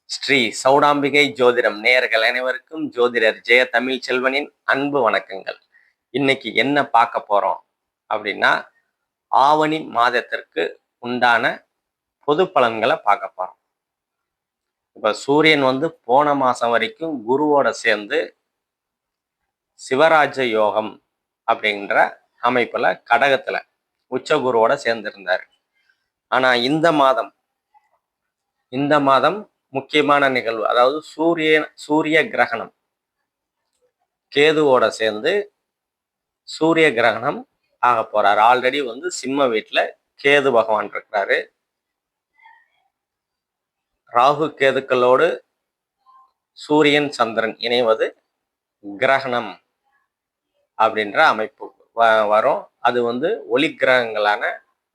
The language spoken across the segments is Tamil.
ஸ்ரீ சௌடாம்பிகை ஜோதிடம் நேயர்கள் அனைவருக்கும் ஜோதிடர் ஜெய தமிழ் செல்வனின் அன்பு வணக்கங்கள். இன்னைக்கு என்ன பார்க்க போறோம் அப்படின்னா, ஆவணி மாதத்திற்கு உண்டான பொது பலன்களை பார்க்க போறோம். இப்ப சூரியன் போன மாசம் வரைக்கும் குருவோட சேர்ந்து சிவராஜ யோகம் அப்படின்ற அமைப்புல கடகத்துல உச்ச குருவோட சேர்ந்து இருந்தாரு. ஆனா இந்த மாதம் முக்கியமான நிகழ்வு, அதாவது சூரிய கிரகணம், கேதுவோட சேர்ந்து சூரிய கிரகணம் ஆக போறாரு. ஆல்ரெடி சிம்ம வீட்டுல கேது பகவான் இருக்கிறாரு. ராகு கேதுக்களோடு சூரியன் சந்திரன் இணைவது கிரகணம் அப்படின்ற அமைப்பு வரும். அது ஒளி கிரகங்களான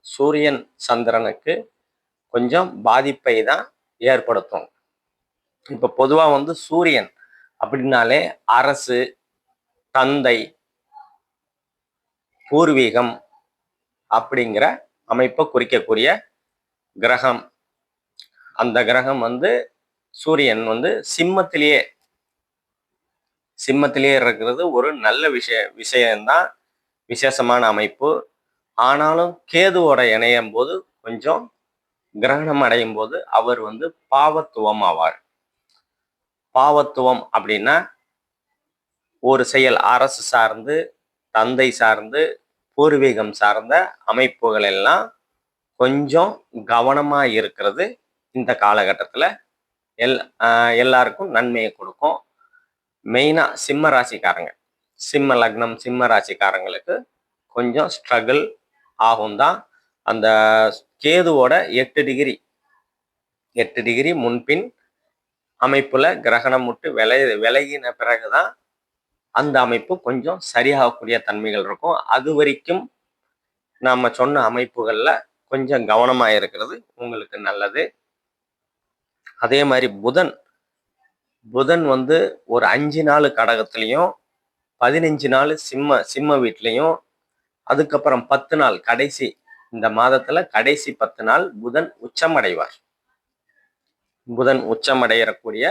சூரியன் சந்திரனுக்கு கொஞ்சம் பாதிப்பை தான் ஏற்படுத்தும். இப்ப பொதுவா சூரியன் அப்படின்னாலே அரசு, தந்தை, பூர்வீகம் அப்படிங்கிற அமைப்பை குறிக்கக்கூடிய கிரகம். அந்த கிரகம் சூரியன் சிம்மத்திலேயே இருக்கிறது ஒரு நல்ல விஷயம்தான், விசேஷமான அமைப்பு. ஆனாலும் கேதுவோட இணையும் போது கொஞ்சம் கிரகணம் அடையும் போது அவர் பாவத்துவம் ஆவார். பாவத்துவம் அப்படின்னா ஒரு செயல் அரசு சார்ந்து, தந்தை சார்ந்து, பூர்வீகம் சார்ந்த அமைப்புகள் எல்லாம் கொஞ்சம் கவனமா இருக்கிறது இந்த காலகட்டத்துல எல்லாருக்கும் நன்மையை கொடுக்கும். மெயினா சிம்ம ராசிக்காரங்க, சிம்ம லக்னம், சிம்ம ராசிக்காரங்களுக்கு கொஞ்சம் ஸ்ட்ரகிள் ஆகும் தான். அந்த கேதுவோட 8 டிகிரி முன்பின் அமைப்புல கிரகணம் விட்டு விலகின பிறகுதான் அந்த அமைப்பு கொஞ்சம் சரியாகக்கூடிய தன்மைகள் இருக்கும். அது வரைக்கும் நாம சொன்ன அமைப்புகள்ல கொஞ்சம் கவனமா இருக்கிறது உங்களுக்கு நல்லது. அதே மாதிரி புதன் ஒரு 5 நாள் கடகத்திலையும் 15 நாள் சிம்ம வீட்லையும், அதுக்கப்புறம் 10 நாள் கடைசி இந்த மாதத்துல கடைசி 10 நாள் புதன் உச்சமடைவார். புதன் உச்சமடையக்கூடிய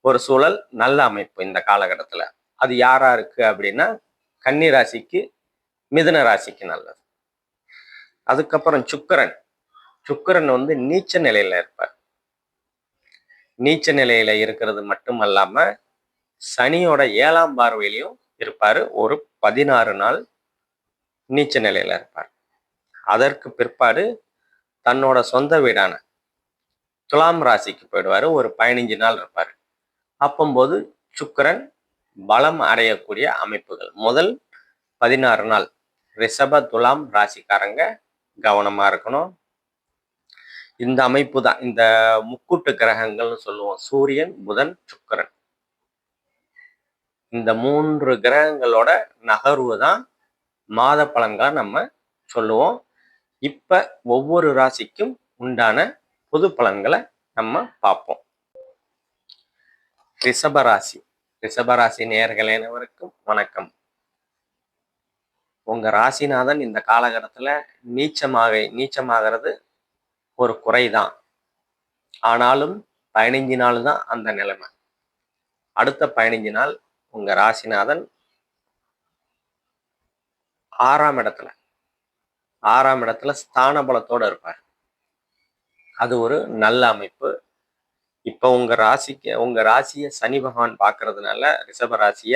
ஒரு சூழல் நல்ல அமைப்பு இந்த காலகட்டத்துல. அது யாரா இருக்கு அப்படின்னா, கன்னி ராசிக்கு, மிதுன ராசிக்கு நல்லது. அதுக்கப்புறம் சுக்கிரன் நீச்ச நிலையில இருப்பார். நீச்ச நிலையில இருக்கிறது மட்டுமல்லாம சனியோட 7ஆம் பார்வையிலையும் இருப்பாரு. ஒரு 16 நாள் நீச்ச நிலையில இருப்பார். அதற்கு பிற்பாடு தன்னோட சொந்த வீடான துலாம் ராசிக்கு போயிடுவாரு. ஒரு 15 நாள் இருப்பாரு. அப்பம்போது சுக்கிரன் பலம் அடையக்கூடிய அமைப்புகள். முதல் 16 நாள் ரிஷப, துலாம் ராசிக்காரங்க கவனமா இருக்கணும். இந்த அமைப்பு தான் இந்த முக்கூட்டு கிரகங்கள்னு சொல்லுவோம். சூரியன், புதன், சுக்கிரன், இந்த 3 கிரகங்களோட நகர்வு தான் மாத பலன்களை நம்ம சொல்லுவோம். இப்ப ஒவ்வொரு ராசிக்கும் உண்டான பொது பலன்களை நம்ம பார்ப்போம். ரிஷபராசி நேயர்கள் அனைவருக்கும் வணக்கம். உங்க ராசிநாதன் இந்த காலகட்டத்துல நீச்சமாகிறது ஒரு குறைதான். ஆனாலும் 15 நாள் தான் அந்த நிலைமை. அடுத்த 15 நாள் உங்க ராசிநாதன் 6ஆம் இடத்துல ஸ்தான பலத்தோட இருப்பார். அது ஒரு நல்ல அமைப்பு. இப்ப உங்க ராசிய சனி பகவான் பார்க்கறதுனால ரிஷப ராசிய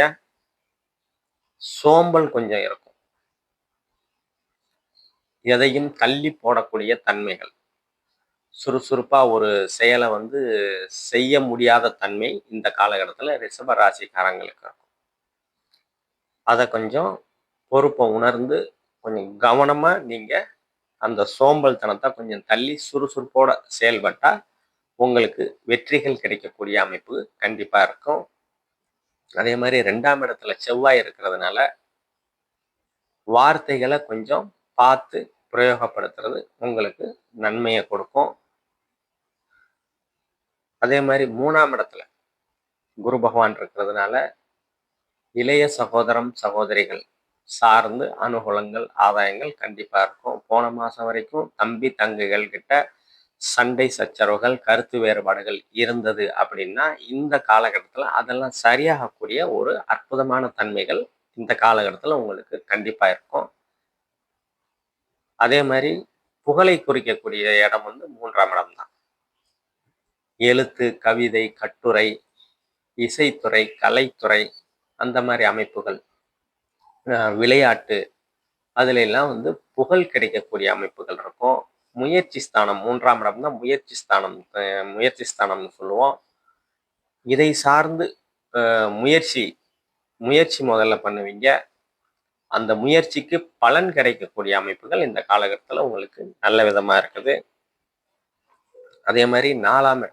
சோம்பல் கொஞ்சம் இருக்கும். எதையும் தள்ளி போடக்கூடிய தன்மைகள், சுறுசுறுப்பா ஒரு செயலை செய்ய முடியாத தன்மை இந்த காலகட்டத்துல ரிஷப ராசிக்காரங்களுக்கு இருக்கும். அதை கொஞ்சம் பொறுப்பை உணர்ந்து கொஞ்சம் கவனமா நீங்க அந்த சோம்பல் தனத்தை கொஞ்சம் தள்ளி சுறுசுறுப்போட செயல்பட்டா உங்களுக்கு வெற்றிகள் கிடைக்கக்கூடிய அமைப்பு கண்டிப்பா இருக்கும். அதே மாதிரி 2ஆம் இடத்துல செவ்வாய் இருக்கிறதுனால வார்த்தைகளை கொஞ்சம் பார்த்து பிரயோகப்படுத்துறது உங்களுக்கு நன்மையை கொடுக்கும். அதே மாதிரி 3ஆம் இடத்துல குரு பகவான் இருக்கிறதுனால இளைய சகோதரிகள் சார்ந்து அனுகூலங்கள், ஆதாயங்கள் கண்டிப்பா இருக்கும். போன மாசம் வரைக்கும் தம்பி தங்கைகள் கிட்ட சண்டை சச்சரவுகள், கருத்து வேறுபாடுகள் இருந்தது அப்படின்னா, இந்த காலகட்டத்தில அதெல்லாம் சரியாகக்கூடிய ஒரு அற்புதமான தன்மைகள் இந்த காலகட்டத்தில உங்களுக்கு கண்டிப்பா இருக்கும். அதே மாரி புகழை குறிக்கக்கூடிய இடம் வந்து 3ஆம் இடம் தான். எழுத்து, கவிதை, கட்டுரை, இசைத்துறை, கலைத்துறை அந்த மாரி அமைப்புகள், விளையாட்டு அதுல எல்லாம் வந்து புகழ் கிடைக்கக்கூடிய அமைப்புகள் இருக்கும். முயற்சி ஸ்தானம் 3ஆம் இடம் தான் முயற்சி ஸ்தானம்னு சொல்லுவோம். இதை சார்ந்து முயற்சி முயற்சி முதல்ல பண்ணுவீங்க. அந்த முயற்சிக்கு பலன் கிடைக்கக்கூடிய அமைப்புகள் இந்த காலகட்டத்துல உங்களுக்கு நல்ல விதமா இருக்குது. அதே மாரி 4ஆம்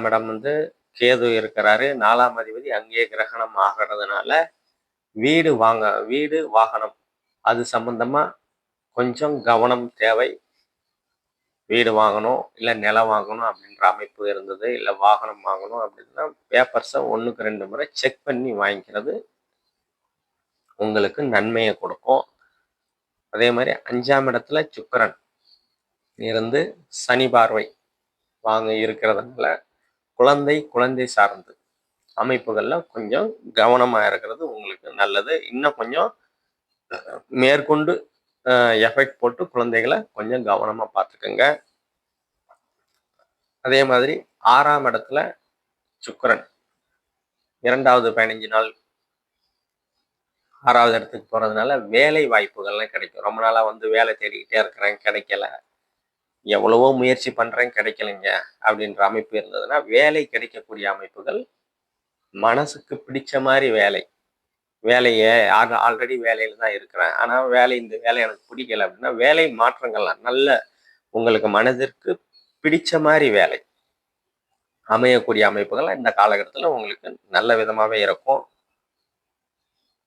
இடம் வந்து கேது இருக்கிறாரு. 4ஆம் அதிபதி அங்கேயே கிரகணம் ஆகிறதுனால, வீடு, வாகனம் அது சம்பந்தமா கொஞ்சம் கவனம் தேவை. வீடு வாங்கணும், இல்ல நிலம் வாங்கணும் அப்படின்ற அமைப்பு இருந்தது. இல்ல வாகனம் வாங்கணும் அப்படின்னா, பேப்பர்ஸ 1க்கு 2 முறை செக் பண்ணி வாங்கிக்கிறது உங்களுக்கு நன்மைய கொடுக்கும். அதே மாரி 5ஆம் இடத்துல சுக்கிரன் இருந்து சனி பார்வை இருக்கிறதுனால, குழந்தை சார்ந்து அமைப்புகள்ல கொஞ்சம் கவனமா இருக்கிறது உங்களுக்கு நல்லது. இன்னும் கொஞ்சம் மேற்கொண்டு எஃபெக்ட் போட்டு குழந்தைகள கொஞ்சம் கவனமா பார்த்துக்கங்க. அதே மாதிரி 6ஆம் இடத்துல சுக்கிரன் 2வது 15 நாள் 6வது இடத்துக்கு போறதுனால வேலை வாய்ப்புகள்லாம் கிடைக்கும். ரொம்ப நாளா வந்து வேலை தேடிக்கிட்டே இருக்கிறேன், கிடைக்கல. எவ்வளவோ முயற்சி பண்றேன், கிடைக்கலைங்க அப்படின்ற அமைப்பு இருந்ததுன்னா, வேலை கிடைக்கக்கூடிய அமைப்புகள், மனசுக்கு பிடிச்ச மாரி வேலைய ஆல்ரெடி வேலையில தான் இருக்கிறேன். ஆனா இந்த வேலை எனக்கு பிடிக்கல அப்படின்னா, வேலை மாற்றங்கள்லாம் நல்ல உங்களுக்கு மனதிற்கு பிடிச்ச மாரி வேலை அமையக்கூடிய அமைப்புகள் இந்த காலகட்டத்துல உங்களுக்கு நல்ல விதமாவே இருக்கும்.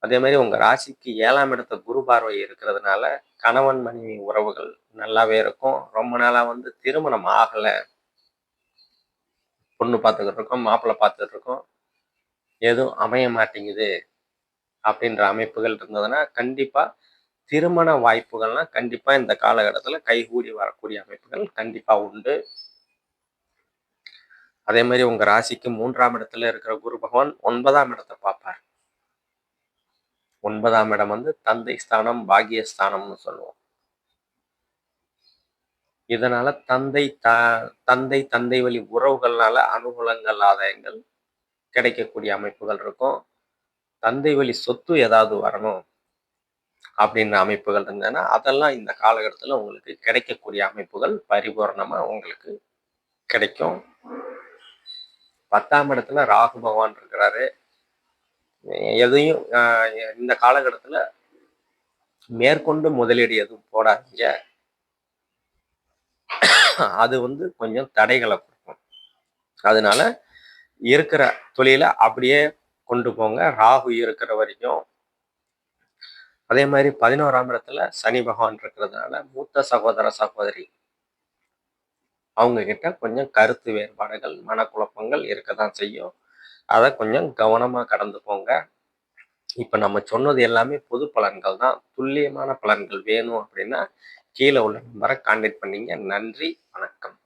அதே மாரி உங்க ராசிக்கு 7ஆம் இடத்த குரு பார்வை இருக்கிறதுனால, கணவன் மனைவி உறவுகள் நல்லாவே இருக்கும். ரொம்ப நாளா வந்து திருமணம் ஆகல. பொண்ணு பார்த்துக்கிட்டு இருக்கோம், மாப்பிள்ளை பார்த்துட்டு இருக்கோம். எதுவும் அமைய மாட்டேங்குது அப்படின்ற அமைப்புகள் இருந்ததுன்னா, கண்டிப்பா திருமண வாய்ப்புகள்லாம் கண்டிப்பா இந்த காலகட்டத்துல கைகூடி வரக்கூடிய அமைப்புகள் கண்டிப்பா உண்டு. அதே மாரி உங்க ராசிக்கு 3ஆம் இடத்துல இருக்கிற குரு பகவான் 9ஆம் இடத்த பார்ப்பார். 9ஆம் இடம் வந்து தந்தை ஸ்தானம், பாக்கியஸ்தானம்னு சொல்லுவோம். இதனால தந்தை வழி உறவுகள்னால அனுகூலங்கள், ஆதாயங்கள் கிடைக்கக்கூடிய அமைப்புகள் இருக்கும். தந்தை வழி சொத்து ஏதாவது வரணும் அப்படின்ற அமைப்புகள் இருந்ததுன்னா, அதெல்லாம் இந்த காலகட்டத்துல உங்களுக்கு கிடைக்கக்கூடிய அமைப்புகள் பரிபூரணமா உங்களுக்கு கிடைக்கும். 10ஆம் இடத்துல ராகு பகவான் இருக்கிறாரு. எதையும் இந்த காலகட்டத்துல மேற்கொண்டு முதலீடு எதுவும் போடாதீங்க. அது வந்து கொஞ்சம் தடைகளை கொடுக்கும். அதனால இருக்கிற தொழில அப்படியே கொண்டு போங்க, ராகு இருக்கிற வரைக்கும். அதே மாதிரி 11ஆம் இடத்துல சனி பகவான் இருக்கிறதுனால, மூத்த சகோதர சகோதரி அவங்க கிட்ட கொஞ்சம் கருத்து வேறுபாடுகள், மனக்குழப்பங்கள் இருக்கதான் செய்யும். அதை கொஞ்சம் கவனமா கடந்து போங்க. இப்ப நம்ம சொன்னது எல்லாமே பொது பலன்கள் தான். துல்லியமான பலன்கள் வேணும் அப்படின்னா, கீழே உள்ள நம்பரை கான்டாக்ட் பண்ணீங்க. நன்றி, வணக்கம்.